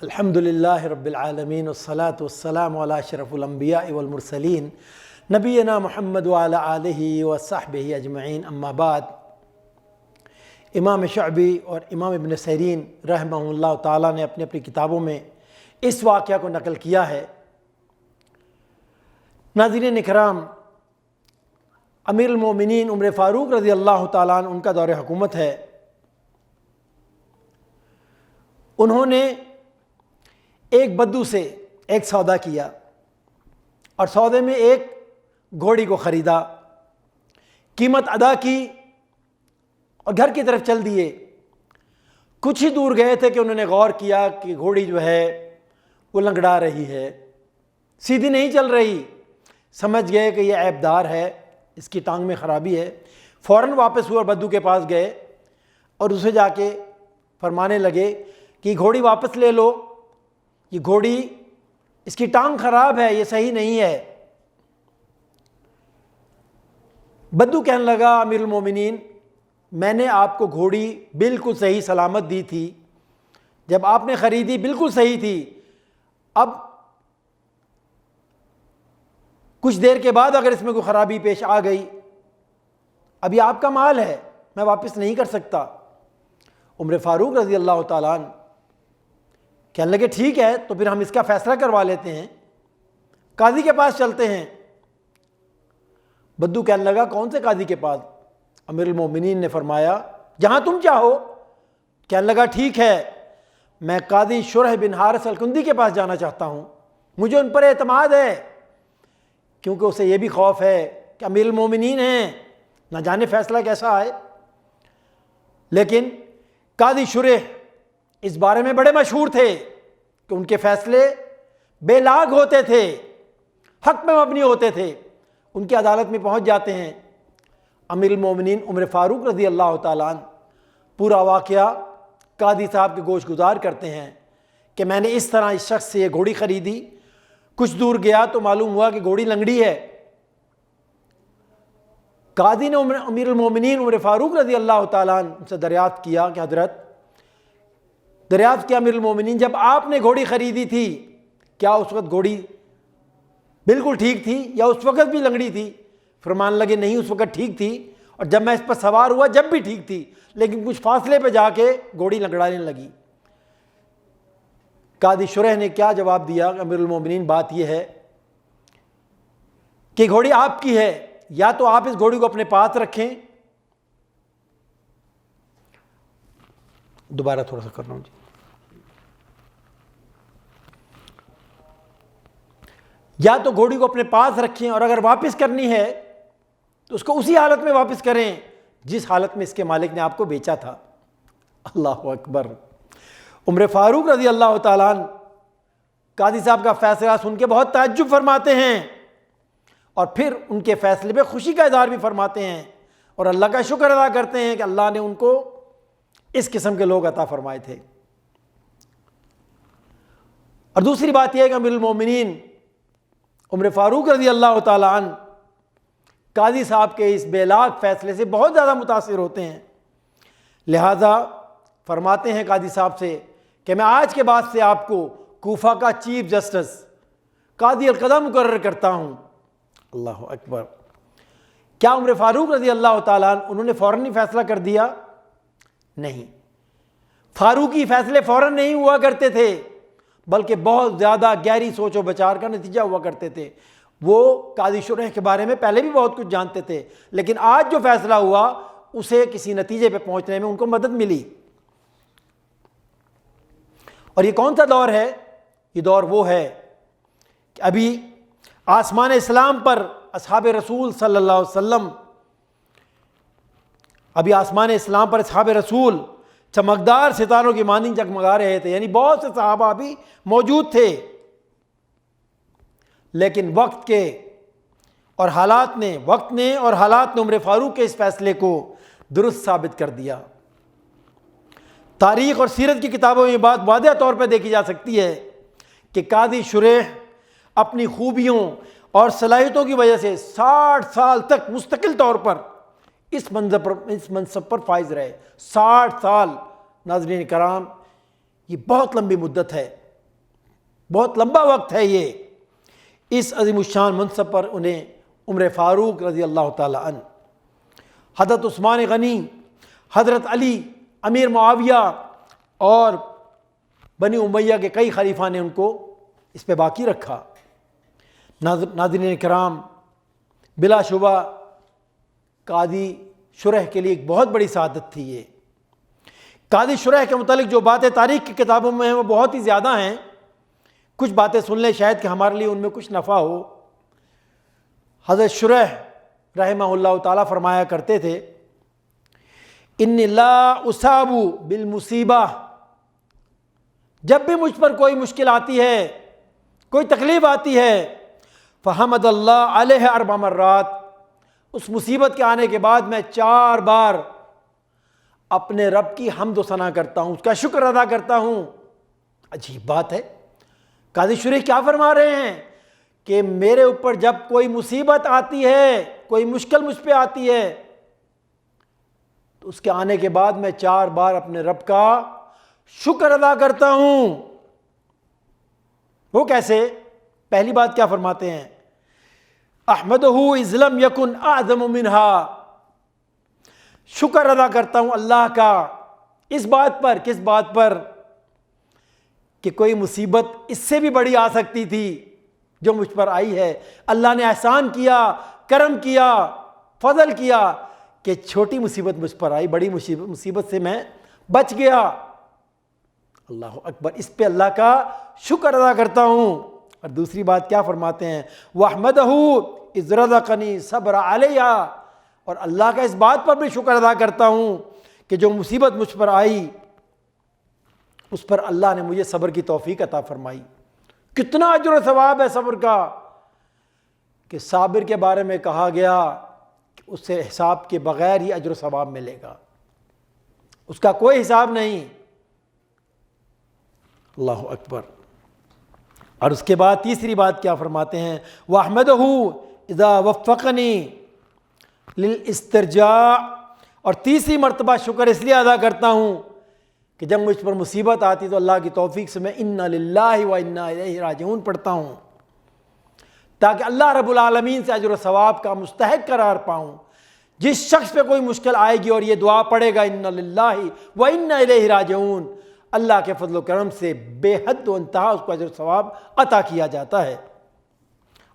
الحمدللہ رب العالمین والصلاة والسلام علی اشرف الانبیاء والمرسلین نبینا محمد وعلی آلہ وصحبہ اجمعین، اما بعد۔ امام شعبی اور امام ابن سیرین رحمہ اللہ تعالیٰ نے اپنی کتابوں میں اس واقعہ کو نقل کیا ہے۔ ناظرین اکرام، امیر المومنین عمر فاروق رضی اللہ تعالیٰ عنہ ان کا دور حکومت ہے۔ انہوں نے ایک بدو سے ایک سودا کیا اور سودے میں ایک گھوڑی کو خریدا، قیمت ادا کی اور گھر کی طرف چل دیے۔ کچھ ہی دور گئے تھے کہ انہوں نے غور کیا کہ گھوڑی جو ہے وہ لنگڑا رہی ہے، سیدھی نہیں چل رہی۔ سمجھ گئے کہ یہ عیب دار ہے، اس کی ٹانگ میں خرابی ہے۔ فوراً واپس ہوئے اور بدو کے پاس گئے اور اسے جا کے فرمانے لگے کہ یہ گھوڑی واپس لے لو، یہ گھوڑی اس کی ٹانگ خراب ہے، یہ صحیح نہیں ہے۔ بدو کہنے لگا امیر المومنین، میں نے آپ کو گھوڑی بالکل صحیح سلامت دی تھی، جب آپ نے خریدی بالکل صحیح تھی، اب کچھ دیر کے بعد اگر اس میں کوئی خرابی پیش آ گئی، اب یہ آپ کا مال ہے، میں واپس نہیں کر سکتا۔ عمر فاروق رضی اللہ تعالیٰ عنہ کہنے لگے ٹھیک ہے، تو پھر ہم اس کا فیصلہ کروا لیتے ہیں، قاضی کے پاس چلتے ہیں۔ بدو کہنے لگا کون سے قاضی کے پاس؟ امیر المومنین نے فرمایا جہاں تم چاہو۔ کہنے لگا ٹھیک ہے، میں قاضی شرح بن حارث الکندی کے پاس جانا چاہتا ہوں، مجھے ان پر اعتماد ہے، کیونکہ اسے یہ بھی خوف ہے کہ امیر المومنین ہیں، نہ جانے فیصلہ کیسا آئے۔ لیکن قاضی شرح اس بارے میں بڑے مشہور تھے کہ ان کے فیصلے بے لاگ ہوتے تھے، حق میں مبنی ہوتے تھے، ان کی عدالت میں پہنچ جاتے ہیں۔ امیر المومنین عمر فاروق رضی اللہ تعالیٰ عنہ پورا واقعہ قاضی صاحب کے گوش گزار کرتے ہیں کہ میں نے اس طرح اس شخص سے یہ گھوڑی خریدی، کچھ دور گیا تو معلوم ہوا کہ گھوڑی لنگڑی ہے۔ قاضی نے امیر المومنین عمر فاروق رضی اللہ تعالیٰ عنہ سے دریافت کیا کہ حضرت، دریافت کیا امیر المومنین، جب آپ نے گھوڑی خریدی تھی کیا اس وقت گھوڑی بالکل ٹھیک تھی یا اس وقت بھی لنگڑی تھی؟ فرمان لگے نہیں، اس وقت ٹھیک تھی، اور جب میں اس پر سوار ہوا جب بھی ٹھیک تھی، لیکن کچھ فاصلے پہ جا کے گھوڑی لنگڑانے لگی۔ قاضی شرح نے کیا جواب دیا؟ امیر المومنین بات یہ ہے کہ گھوڑی آپ کی ہے، یا تو آپ اس گھوڑی کو اپنے پاس رکھیں، دوبارہ تھوڑا سا کر رہا ہوں جی، یا تو گھوڑی کو اپنے پاس رکھیں، اور اگر واپس کرنی ہے تو اس کو اسی حالت میں واپس کریں جس حالت میں اس کے مالک نے آپ کو بیچا تھا۔ اللہ اکبر۔ عمر فاروق رضی اللہ تعالیٰ عنہ قاضی صاحب کا فیصلہ سن کے بہت تعجب فرماتے ہیں، اور پھر ان کے فیصلے پہ خوشی کا اظہار بھی فرماتے ہیں، اور اللہ کا شکر ادا کرتے ہیں کہ اللہ نے ان کو اس قسم کے لوگ عطا فرمائے تھے۔ اور دوسری بات یہ ہے کہ امیر المومنین عمر فاروق رضی اللہ تعالیٰ عنہ قاضی صاحب کے اس بے لاگ فیصلے سے بہت زیادہ متاثر ہوتے ہیں، لہذا فرماتے ہیں قاضی صاحب سے کہ میں آج کے بعد سے آپ کو کوفہ کا چیف جسٹس قاضی القضاء مقرر کرتا ہوں۔ اللہ اکبر۔ کیا عمر فاروق رضی اللہ تعالیٰ عنہ انہوں نے فوراً ہی فیصلہ کر دیا؟ نہیں، فاروقی فیصلے فوراً نہیں ہوا کرتے تھے، بلکہ بہت زیادہ گہری سوچ و بچار کا نتیجہ ہوا کرتے تھے۔ وہ قاضی شرح کے بارے میں پہلے بھی بہت کچھ جانتے تھے، لیکن آج جو فیصلہ ہوا اسے کسی نتیجے پہ پہنچنے میں ان کو مدد ملی۔ اور یہ کون سا دور ہے؟ یہ دور وہ ہے کہ ابھی آسمان اسلام پر اصحاب رسول صلی اللہ علیہ وسلم، ابھی آسمان اسلام پر اصحاب رسول چمکدار ستاروں کی مانند جگمگا رہے تھے، یعنی بہت سے صحابہ بھی موجود تھے، لیکن وقت اور حالات نے عمر فاروق کے اس فیصلے کو درست ثابت کر دیا۔ تاریخ اور سیرت کی کتابوں میں یہ بات واضح طور پر دیکھی جا سکتی ہے کہ قاضی شرح اپنی خوبیوں اور صلاحیتوں کی وجہ سے 60 سال تک مستقل طور پر اس منصب پر فائز رہے۔ 60 سال، ناظرین کرام، یہ بہت لمبی مدت ہے۔ بہت لمبا وقت ہے یہ. اس عظیم الشان منصب پر انہیں عمر فاروق رضی اللہ تعالی عنہ، حضرت عثمان غنی، حضرت علی، امیر معاویہ اور بنی امیہ کے کئی خلیفہ نے ان کو اس پہ باقی رکھا. ناظرین کرام، بلا شبہ قاضی شرح کے لیے ایک بہت بڑی سعادت تھی یہ. قاضی شرح کے متعلق جو باتیں تاریخ کی کتابوں میں ہیں وہ بہت ہی زیادہ ہیں. کچھ باتیں سن لیں شاید کہ ہمارے لیے ان میں کچھ نفع ہو. حضرت شرح رحمہ اللہ تعالیٰ فرمایا کرتے تھے، انی لا اصاب بالمصیبہ، جب بھی مجھ پر کوئی مشکل آتی ہے، کوئی تکلیف آتی ہے، فحمد اللہ علیہ 4 مرات، اس مصیبت کے آنے کے بعد میں 4 بار اپنے رب کی حمد و ثنا کرتا ہوں، اس کا شکر ادا کرتا ہوں. عجیب بات ہے. قاضی شرح کیا فرما رہے ہیں کہ میرے اوپر جب کوئی مصیبت آتی ہے، کوئی مشکل مجھ پہ آتی ہے، تو اس کے آنے کے بعد میں 4 بار اپنے رب کا شکر ادا کرتا ہوں. وہ کیسے؟ پہلی بات کیا فرماتے ہیں؟ احمدہ اذ لم یکن اعظم منہا، شکر ادا کرتا ہوں اللہ کا اس بات پر. کس بات پر؟ کہ کوئی مصیبت اس سے بھی بڑی آ سکتی تھی جو مجھ پر آئی ہے. اللہ نے احسان کیا، کرم کیا، فضل کیا کہ چھوٹی مصیبت مجھ پر آئی، بڑی مصیبت سے میں بچ گیا. اللہ اکبر. اس پہ اللہ کا شکر ادا کرتا ہوں. اور دوسری بات کیا فرماتے ہیں؟ وَأَحْمَدَهُ إِذْ رَزَقَنِي صَبْرَ عَلَيْهَا، اور اللہ کا اس بات پر بھی شکر ادا کرتا ہوں کہ جو مصیبت مجھ پر آئی اس پر اللہ نے مجھے صبر کی توفیق عطا فرمائی. کتنا اجر و ثواب ہے صبر کا، کہ صابر کے بارے میں کہا گیا کہ اس سے حساب کے بغیر ہی اجر و ثواب ملے گا، اس کا کوئی حساب نہیں. اللہ اکبر. اور اس کے بعد تیسری بات کیا فرماتے ہیں؟ وَأَحْمَدَهُ إِذَا وَفَّقَنِي لِلْإِسْتِرْجَاءِ، اور تیسری مرتبہ شکر اس لیے ادا کرتا ہوں کہ جب مجھ پر مصیبت آتی تو اللہ کی توفیق سے میں اِنَّا لِلَّهِ وَإِنَّا إِلَيْهِ راجعون پڑھتا ہوں، تاکہ اللہ رب العالمین سے اجر و ثواب کا مستحق قرار پاؤں. جس شخص پہ کوئی مشکل آئے گی اور یہ دعا پڑھے گا اِنَّا لِلَّهِ وَإِنَّا إِلَيْهِ راجعون، اللہ کے فضل و کرم سے بے حد و انتہا اس کو اجر و ثواب عطا کیا جاتا ہے.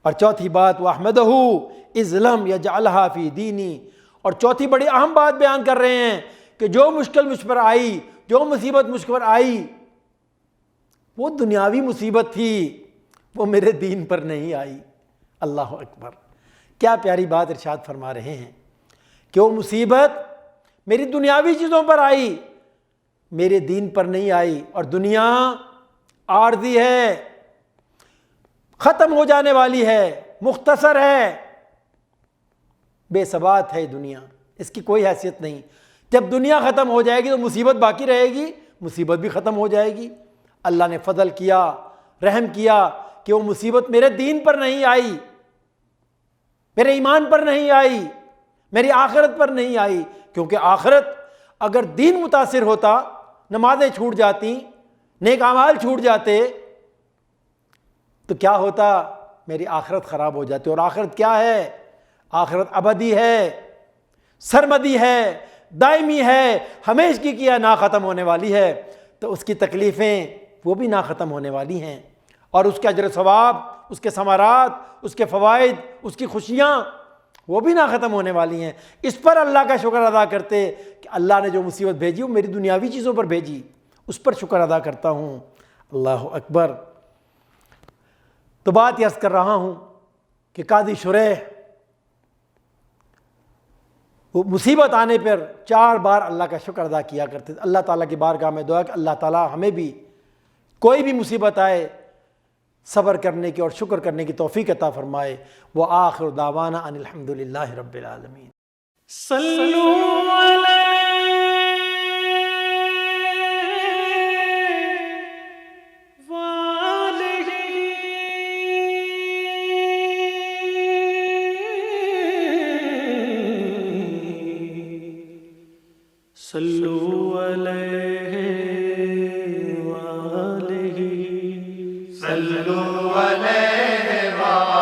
اور چوتھی بات وَأَحْمَدَهُ إِذْ لَمْ يَجْعَلْهَا فِي دِينِي، اور چوتھی بڑی اہم بات بیان کر رہے ہیں کہ جو مشکل مجھ پر آئی، جو مصیبت مجھ پر آئی، وہ دنیاوی مصیبت تھی، وہ میرے دین پر نہیں آئی. اللہ اکبر. کیا پیاری بات ارشاد فرما رہے ہیں کہ وہ مصیبت میری دنیاوی چیزوں پر آئی، میرے دین پر نہیں آئی. اور دنیا عارضی ہے، ختم ہو جانے والی ہے، مختصر ہے، بے ثبات ہے دنیا، اس کی کوئی حیثیت نہیں. جب دنیا ختم ہو جائے گی تو مصیبت باقی رہے گی، مصیبت بھی ختم ہو جائے گی. اللہ نے فضل کیا، رحم کیا کہ وہ مصیبت میرے دین پر نہیں آئی، میرے ایمان پر نہیں آئی، میری آخرت پر نہیں آئی. کیونکہ آخرت اگر دین متاثر ہوتا، نمازیں چھوٹ جاتی، نیک اعمال چھوٹ جاتے، تو کیا ہوتا؟ میری آخرت خراب ہو جاتی. اور آخرت کیا ہے؟ آخرت ابدی ہے، سرمدی ہے، دائمی ہے، ہمیشگی کی ہے، نہ ختم ہونے والی ہے. تو اس کی تکلیفیں وہ بھی نہ ختم ہونے والی ہیں، اور اس کے اجر و ثواب، اس کے ثمرات، اس کے فوائد، اس کی خوشیاں وہ بھی نہ ختم ہونے والی ہیں. اس پر اللہ کا شکر ادا کرتے کہ اللہ نے جو مصیبت بھیجی وہ میری دنیاوی چیزوں پر بھیجی، اس پر شکر ادا کرتا ہوں. اللہ اکبر. تو بات یہ عرض کر رہا ہوں کہ قاضی شرح وہ مصیبت آنے پر 4 بار اللہ کا شکر ادا کیا کرتے تھے. اللہ تعالیٰ کی بارگاہ میں دعا کہ اللہ تعالیٰ ہمیں بھی کوئی بھی مصیبت آئے صبر کرنے کی اور شکر کرنے کی توفیق عطا فرمائے. وآخر دعوانا ان الحمدللہ رب العالمین. صلو علیہ وآلہ صلوا علیہ